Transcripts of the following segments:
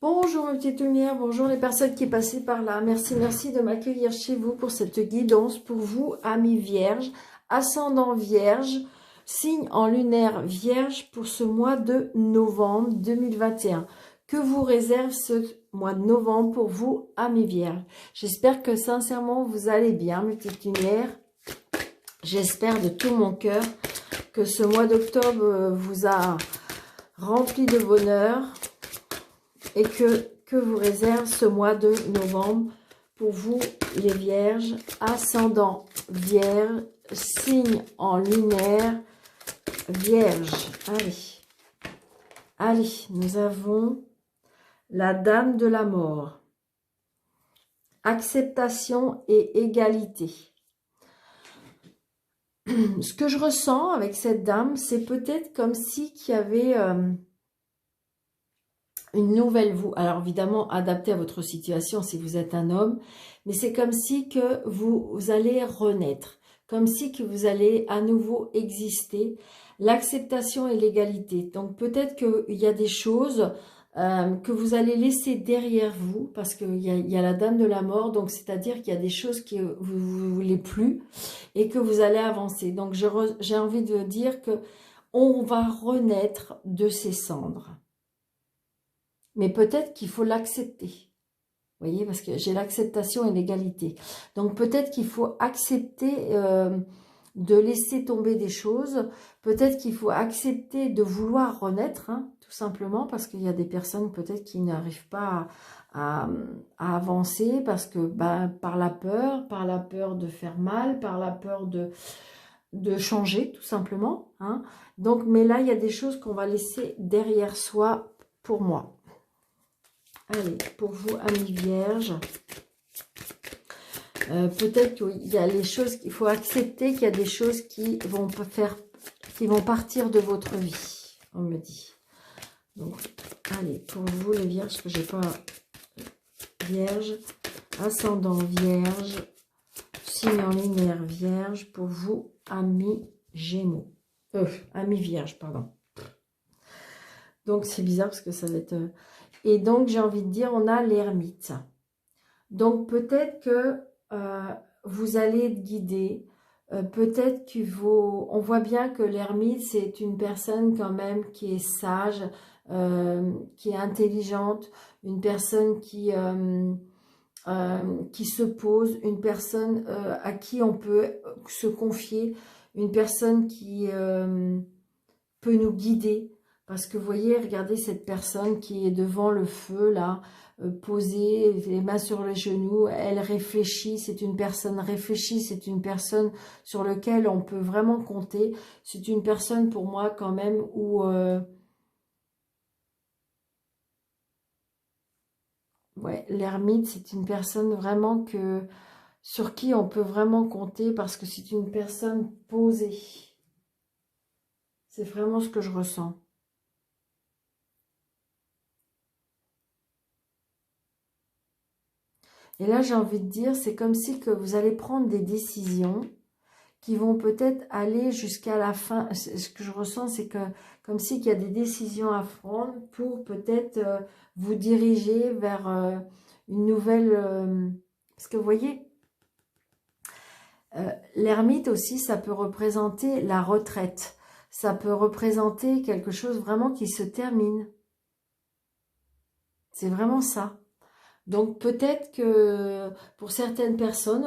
Bonjour mes petites lumières, bonjour les personnes qui passaient par là. Merci de m'accueillir chez vous pour cette guidance pour vous, amis vierges, ascendant vierge, signe en lunaire vierge pour ce mois de novembre 2021. Que vous réserve ce mois de novembre pour vous, amis vierges? J'espère que sincèrement vous allez bien mes petites lumières. J'espère de tout mon cœur que ce mois d'octobre vous a rempli de bonheur. Et que vous réserve ce mois de novembre pour vous, les vierges, ascendant vierge, signe en lunaire, vierge. Allez, nous avons la dame de la mort. Acceptation et égalité. Ce que je ressens avec cette dame, c'est peut-être comme si qu'il y avait... une nouvelle vous, alors évidemment adapté à votre situation si vous êtes un homme, mais c'est comme si que vous allez renaître, comme si que vous allez à nouveau exister, l'acceptation et l'égalité. Donc peut-être qu'il y a des choses que vous allez laisser derrière vous, parce qu'il y a la dame de la mort, donc c'est-à-dire qu'il y a des choses que vous ne voulez plus et que vous allez avancer. Donc j'ai envie de dire que on va renaître de ses cendres. Mais peut-être qu'il faut l'accepter. Vous voyez, parce que j'ai l'acceptation et l'égalité. Donc peut-être qu'il faut accepter de laisser tomber des choses. Peut-être qu'il faut accepter de vouloir renaître, hein, tout simplement, parce qu'il y a des personnes peut-être qui n'arrivent pas à avancer, parce que par la peur de faire mal, par la peur de changer, tout simplement. Hein. Donc, mais là, il y a des choses qu'on va laisser derrière soi pour moi. Allez, pour vous, amis vierges, peut-être qu'il y a les choses qu'il faut accepter, qu'il y a des choses qui vont partir de votre vie, on me dit. Donc, allez, pour vous, les vierges, que j'ai pas vierge, ascendant vierge, signe en lunaire vierge, pour vous, amis gémeaux. Amis vierges, pardon. Donc, c'est bizarre parce que ça va être... Et donc, j'ai envie de dire, on a l'ermite. Donc, peut-être que vous allez être guidé. Peut-être on voit bien que l'ermite, c'est une personne quand même qui est sage, qui est intelligente, une personne qui se pose, une personne à qui on peut se confier, une personne qui peut nous guider. Parce que vous voyez, regardez cette personne qui est devant le feu, là, posée, les mains sur les genoux, elle réfléchit, c'est une personne réfléchie, c'est une personne sur laquelle on peut vraiment compter. C'est une personne pour moi quand même où... ouais, l'ermite, c'est une personne vraiment sur qui on peut vraiment compter parce que c'est une personne posée. C'est vraiment ce que je ressens. Et là, j'ai envie de dire, c'est comme si que vous allez prendre des décisions qui vont peut-être aller jusqu'à la fin. Ce que je ressens, c'est que comme si qu'il y a des décisions à prendre pour peut-être vous diriger vers une nouvelle... parce que vous voyez, l'ermite aussi, ça peut représenter la retraite. Ça peut représenter quelque chose vraiment qui se termine. C'est vraiment ça. Donc peut-être que pour certaines personnes,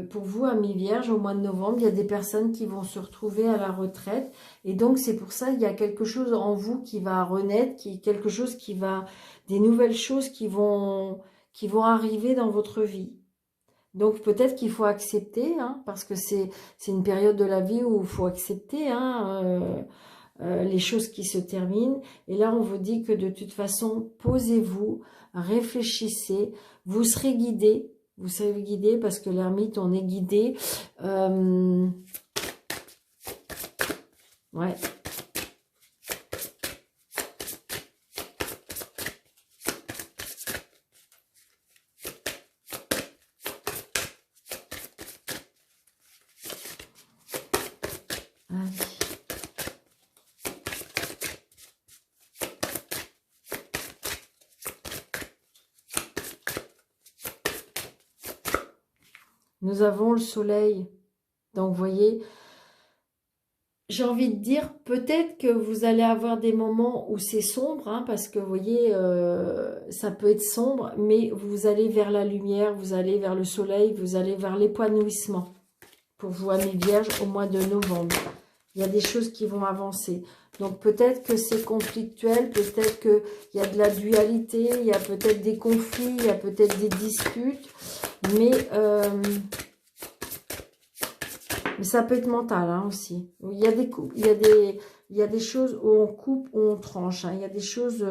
pour vous, amis vierges, au mois de novembre, il y a des personnes qui vont se retrouver à la retraite. Et donc c'est pour ça qu'il y a quelque chose en vous qui va renaître, quelque chose qui va, des nouvelles choses qui vont arriver dans votre vie. Donc peut-être qu'il faut accepter, hein, parce que c'est une période de la vie où il faut accepter, hein, les choses qui se terminent. Et là, on vous dit que de toute façon, posez-vous, réfléchissez, vous serez guidé parce que l'ermite, on est guidé. Ouais. Allez. Nous avons le soleil. Donc, vous voyez, j'ai envie de dire, peut-être que vous allez avoir des moments où c'est sombre, hein, parce que, vous voyez, ça peut être sombre, mais vous allez vers la lumière, vous allez vers le soleil, vous allez vers l'épanouissement. Pour vous, amis vierges, au mois de novembre. Il y a des choses qui vont avancer. Donc, peut-être que c'est conflictuel, peut-être qu'il y a de la dualité, il y a peut-être des conflits, il y a peut-être des disputes, mais ça peut être mental, hein, aussi. Il y a des coupes, il y a des choses où on coupe, où on tranche, hein. Il y a des choses...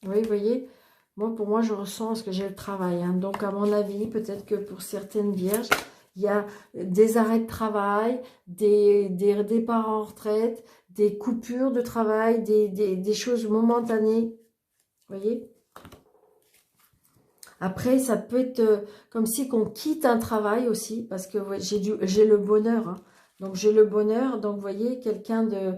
Oui, vous voyez, moi, pour moi, je ressens ce que j'ai le travail, hein. Donc, à mon avis, peut-être que pour certaines vierges, il y a des arrêts de travail, des départs en retraite, des coupures de travail, des choses momentanées. Vous voyez? Après, ça peut être comme si qu'on quitte un travail aussi, parce que ouais, j'ai le bonheur, hein. Donc, j'ai le bonheur. Donc, vous voyez, quelqu'un de...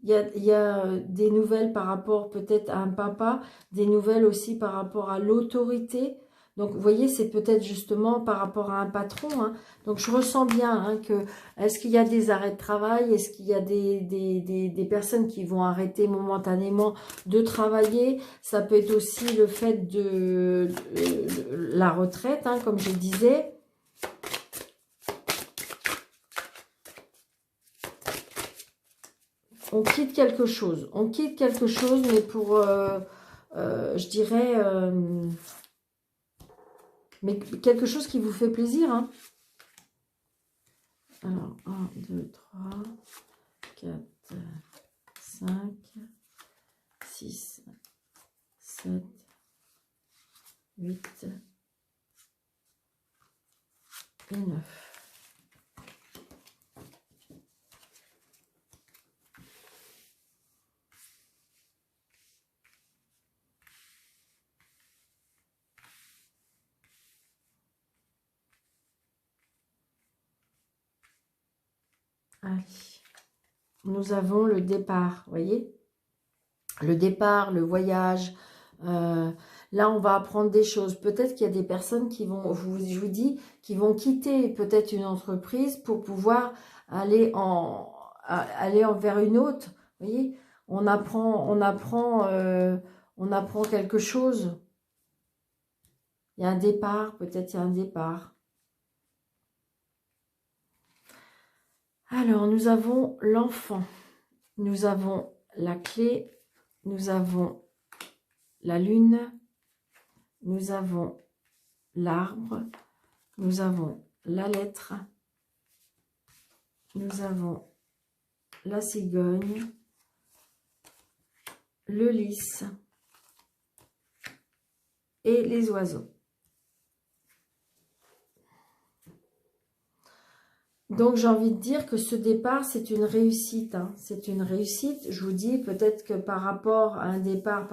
il y a des nouvelles par rapport peut-être à un papa, des nouvelles aussi par rapport à l'autorité. Donc, vous voyez, c'est peut-être justement par rapport à un patron, hein. Donc, je ressens bien, hein, que est-ce qu'il y a des arrêts de travail? Est-ce qu'il y a des personnes qui vont arrêter momentanément de travailler? Ça peut être aussi le fait de la retraite, hein, comme je disais. On quitte quelque chose. On quitte quelque chose, mais pour, je dirais, mais quelque chose qui vous fait plaisir, hein. Alors, 1, 2, 3, 4, 5, 6, 7, 8 et 9. Allez, nous avons le départ, vous voyez? Le départ, le voyage. Là, on va apprendre des choses. Peut-être qu'il y a des personnes qui vont, je vous dis, qui vont quitter peut-être une entreprise pour pouvoir aller vers une autre. Vous voyez? On apprend quelque chose. Il y a un départ, peut-être il y a un départ. Alors, nous avons l'enfant, nous avons la clé, nous avons la lune, nous avons l'arbre, nous avons la lettre, nous avons la cigogne, le lys et les oiseaux. Donc, j'ai envie de dire que ce départ, c'est une réussite, hein. C'est une réussite. Je vous dis, peut-être que par rapport à un départ,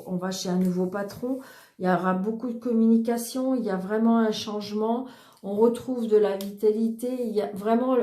on va chez un nouveau patron, il y aura beaucoup de communication, il y a vraiment un changement, on retrouve de la vitalité, il y a vraiment,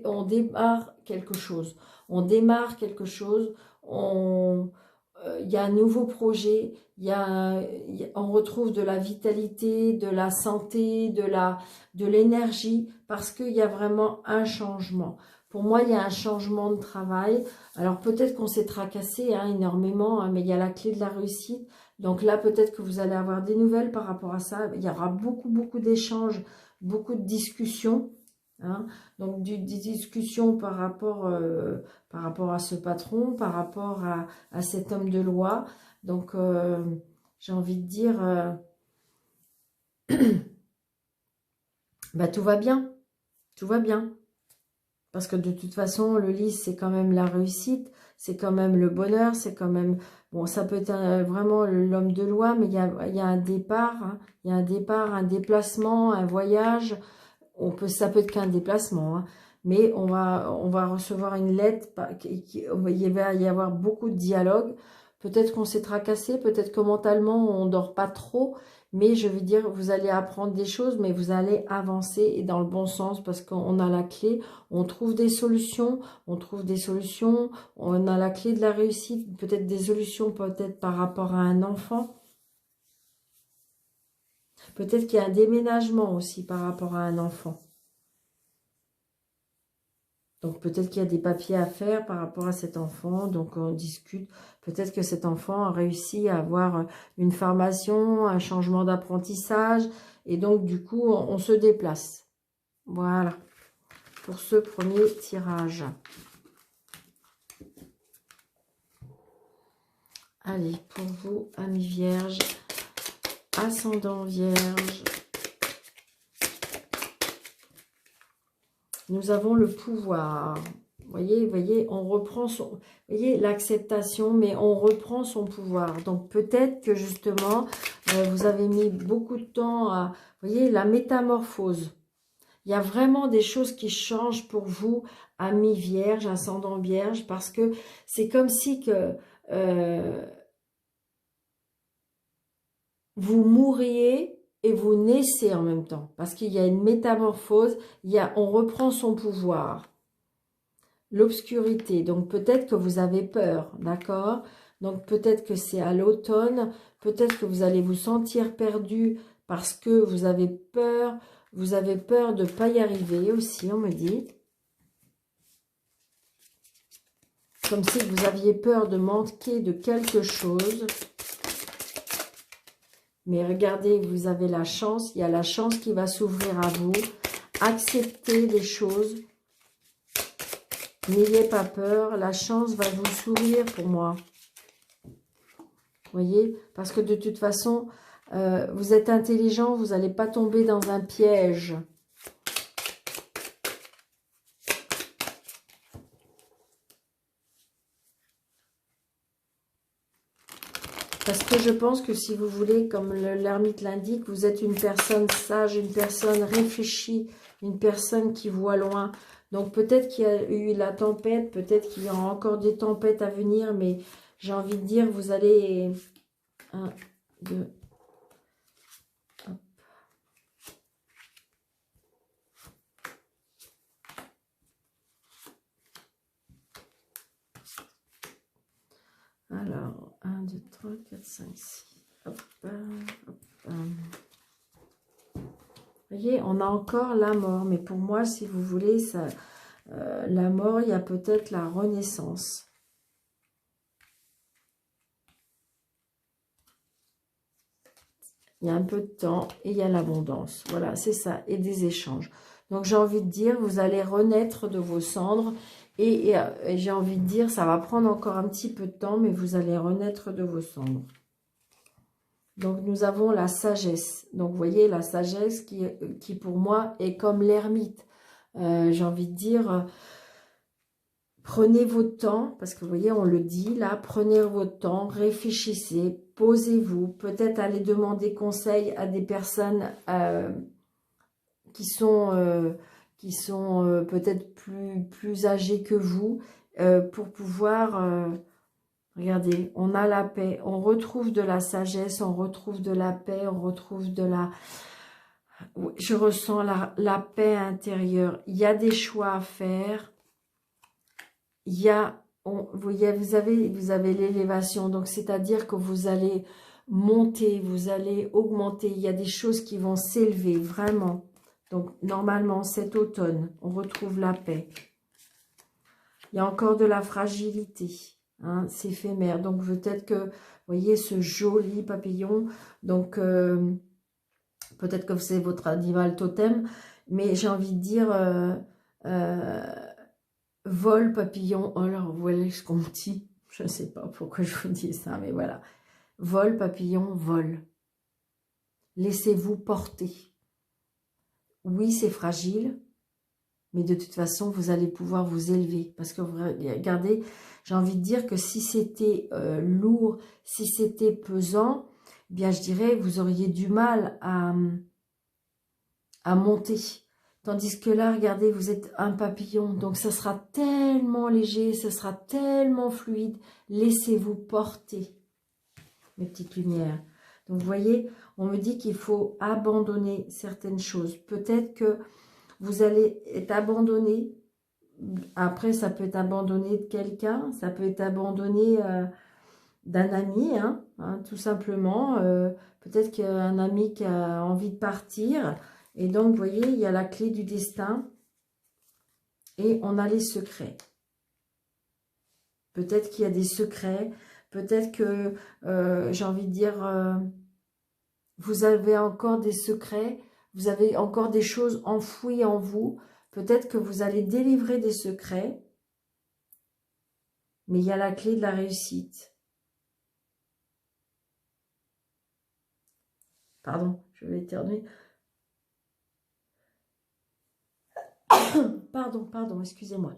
on démarre quelque chose. On démarre quelque chose, il y a un nouveau projet, on retrouve de la vitalité, de la santé, de l'énergie, parce qu'il y a vraiment un changement. Pour moi, il y a un changement de travail. Alors peut-être qu'on s'est tracassé, hein, énormément, hein, mais il y a la clé de la réussite. Donc là, peut-être que vous allez avoir des nouvelles par rapport à ça. Il y aura beaucoup d'échanges, beaucoup de discussions, hein. Donc des discussions par rapport à ce patron, par rapport à cet homme de loi. Donc j'ai envie de dire, bah, tout va bien. Tout va bien. Parce que de toute façon, le lys, c'est quand même la réussite, c'est quand même le bonheur, c'est quand même... Bon, ça peut être vraiment l'homme de loi, mais il y a un départ, hein, il y a un départ, un déplacement, un voyage, ça peut être qu'un déplacement, hein, mais on va recevoir une lettre, il va y avoir beaucoup de dialogue. Peut-être qu'on s'est tracassé, peut-être que mentalement on dort pas trop, mais je veux dire, vous allez apprendre des choses, mais vous allez avancer et dans le bon sens parce qu'on a la clé, on trouve des solutions, on a la clé de la réussite, peut-être des solutions, peut-être par rapport à un enfant. Peut-être qu'il y a un déménagement aussi par rapport à un enfant. Donc peut-être qu'il y a des papiers à faire par rapport à cet enfant, donc on discute. Peut-être que cet enfant a réussi à avoir une formation, un changement d'apprentissage, et donc du coup on se déplace. Voilà, pour ce premier tirage. Allez, pour vous, amis vierges, ascendant vierge, nous avons le pouvoir. Voyez, on reprend son, voyez, l'acceptation, mais on reprend son pouvoir. Donc peut-être que justement, vous avez mis beaucoup de temps à, voyez, la métamorphose. Il y a vraiment des choses qui changent pour vous, amis vierges, ascendant vierge, parce que c'est comme si que vous mourriez et vous naissez en même temps, parce qu'il y a une métamorphose, on reprend son pouvoir. L'obscurité, donc peut-être que vous avez peur, d'accord? Donc peut-être que c'est à l'automne, peut-être que vous allez vous sentir perdu parce que vous avez peur de ne pas y arriver aussi, on me dit. Comme si vous aviez peur de manquer de quelque chose. Mais regardez, vous avez la chance, il y a la chance qui va s'ouvrir à vous. Acceptez les choses. N'ayez pas peur, la chance va vous sourire pour moi. Vous voyez, parce que de toute façon, vous êtes intelligent, vous n'allez pas tomber dans un piège. Parce que je pense que si vous voulez, comme l'ermite l'indique, vous êtes une personne sage, une personne réfléchie, une personne qui voit loin. Donc peut-être qu'il y a eu la tempête, peut-être qu'il y aura encore des tempêtes à venir, mais j'ai envie de dire, vous allez... 1, 2... Alors, 1, 2, 3, 4, 5, 6. Hop, hop. Vous voyez, on a encore la mort. Mais pour moi, si vous voulez, ça, la mort, il y a peut-être la renaissance. Il y a un peu de temps et il y a l'abondance. Voilà, c'est ça. Et des échanges. Donc, j'ai envie de dire, vous allez renaître de vos cendres. Et j'ai envie de dire, ça va prendre encore un petit peu de temps, mais vous allez renaître de vos cendres. Donc, nous avons la sagesse. Donc, vous voyez, la sagesse qui pour moi, est comme l'ermite. J'ai envie de dire, prenez votre temps, parce que vous voyez, on le dit là, prenez votre temps, réfléchissez, posez-vous. Peut-être allez demander conseil à des personnes qui sont peut-être plus âgés que vous, pour pouvoir... regardez, on a la paix, on retrouve de la sagesse, on retrouve de la paix, on retrouve de la... Je ressens la paix intérieure. Il y a des choix à faire. Il y a... vous avez l'élévation, donc c'est-à-dire que vous allez monter, vous allez augmenter. Il y a des choses qui vont s'élever, vraiment. Donc, normalement, cet automne, on retrouve la paix. Il y a encore de la fragilité. Hein, c'est éphémère. Donc, peut-être que, vous voyez, ce joli papillon. Donc, peut-être que c'est votre animal totem. Mais j'ai envie de dire, vol, papillon. Oh là, voilà ce qu'on dit. Je ne sais pas pourquoi je vous dis ça, mais voilà. Vol, papillon, vol. Laissez-vous porter. Oui, c'est fragile, mais de toute façon, vous allez pouvoir vous élever. Parce que, regardez, j'ai envie de dire que si c'était lourd, si c'était pesant, eh bien, je dirais, vous auriez du mal à monter. Tandis que là, regardez, vous êtes un papillon. Donc, ça sera tellement léger, ça sera tellement fluide. Laissez-vous porter, mes petites lumières. Donc, vous voyez, on me dit qu'il faut abandonner certaines choses. Peut-être que vous allez être abandonné. Après, ça peut être abandonné de quelqu'un. Ça peut être abandonné d'un ami, tout simplement. Peut-être qu'il y a un ami qui a envie de partir. Et donc, vous voyez, il y a la clé du destin. Et on a les secrets. Peut-être qu'il y a des secrets. Peut-être que, j'ai envie de dire, vous avez encore des secrets. Vous avez encore des choses enfouies en vous. Peut-être que vous allez délivrer des secrets. Mais il y a la clé de la réussite. Pardon, je vais éternuer. Pardon, excusez-moi.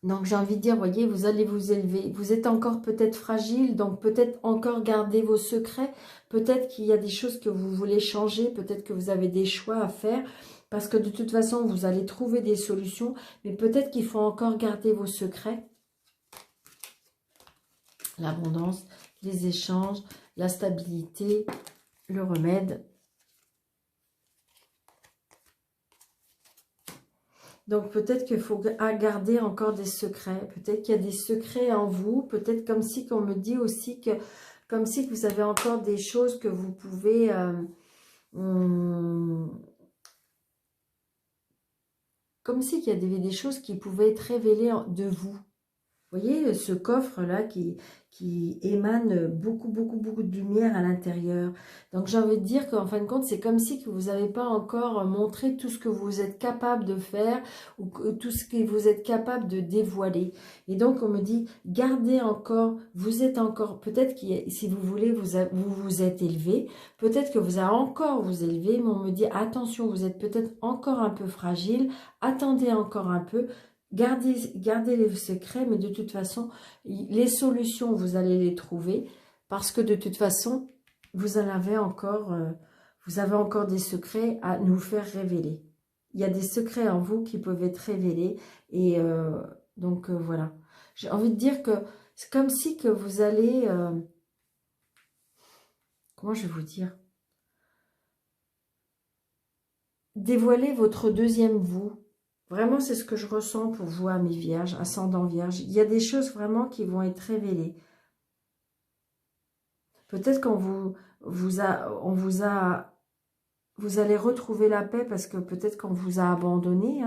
Donc, j'ai envie de dire, voyez, vous allez vous élever. Vous êtes encore peut-être fragile, donc peut-être encore garder vos secrets. Peut-être qu'il y a des choses que vous voulez changer. Peut-être que vous avez des choix à faire. Parce que de toute façon, vous allez trouver des solutions. Mais peut-être qu'il faut encore garder vos secrets. L'abondance, les échanges, la stabilité, le remède. Donc, peut-être qu'il faut garder encore des secrets. Peut-être qu'il y a des secrets en vous. Peut-être comme si qu'on me dit aussi que, comme si vous avez encore des choses que vous pouvez... comme si qu'il y avait des choses qui pouvaient être révélées de vous. Vous voyez, ce coffre-là qui émane beaucoup de lumière à l'intérieur. Donc, j'ai envie de dire qu'en fin de compte, c'est comme si que vous n'avez pas encore montré tout ce que vous êtes capable de faire ou tout ce que vous êtes capable de dévoiler. Et donc, on me dit, gardez encore, vous êtes encore, peut-être que si vous voulez, vous vous êtes élevé, peut-être que vous allez encore vous élever, mais on me dit, attention, vous êtes peut-être encore un peu fragile, attendez encore un peu. Gardez les secrets, mais de toute façon, les solutions, vous allez les trouver, parce que de toute façon, vous avez encore des secrets à nous faire révéler. Il y a des secrets en vous qui peuvent être révélés, et donc voilà. J'ai envie de dire que c'est comme si que vous allez... comment je vais vous dire? Dévoiler votre deuxième vous. Vraiment, c'est ce que je ressens pour vous, amis vierges, ascendant vierge. Il y a des choses vraiment qui vont être révélées. Peut-être qu'on vous allez retrouver la paix parce que peut-être qu'on vous a abandonné.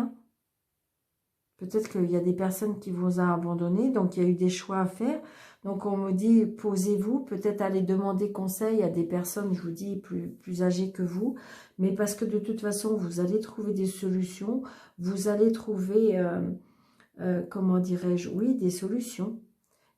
Peut-être qu'il y a des personnes qui vous ont abandonné, donc il y a eu des choix à faire. Donc on me dit, posez-vous, peut-être aller demander conseil à des personnes, je vous dis, plus âgées que vous. Mais parce que de toute façon, vous allez trouver des solutions. Vous allez trouver, comment dirais-je, oui, des solutions.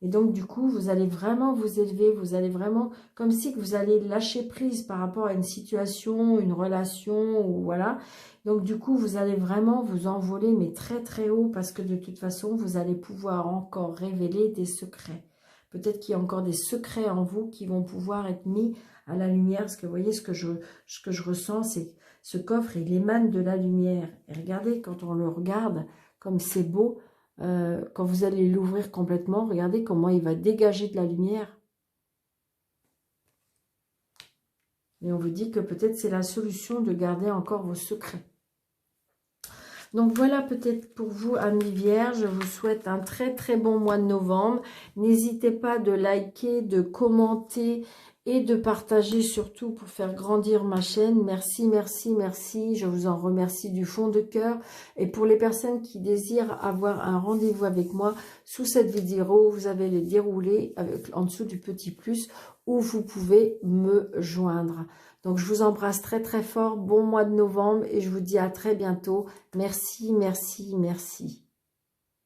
Et donc, du coup, vous allez vraiment vous élever, vous allez vraiment, comme si vous allez lâcher prise par rapport à une situation, une relation, ou voilà. Donc, du coup, vous allez vraiment vous envoler, mais très haut, parce que de toute façon, vous allez pouvoir encore révéler des secrets. Peut-être qu'il y a encore des secrets en vous qui vont pouvoir être mis à la lumière, parce que vous voyez, ce que je ressens, c'est que ce coffre, il émane de la lumière. Et regardez, quand on le regarde, comme c'est beau, quand vous allez l'ouvrir complètement, regardez comment il va dégager de la lumière. Et on vous dit que peut-être c'est la solution de garder encore vos secrets. Donc voilà peut-être pour vous, amis vierges, je vous souhaite un très bon mois de novembre. N'hésitez pas de liker, de commenter et de partager surtout pour faire grandir ma chaîne. Merci. Je vous en remercie du fond de cœur. Et pour les personnes qui désirent avoir un rendez-vous avec moi, sous cette vidéo, vous avez le déroulé en dessous du petit plus où vous pouvez me joindre. Donc, je vous embrasse très fort. Bon mois de novembre et je vous dis à très bientôt. Merci.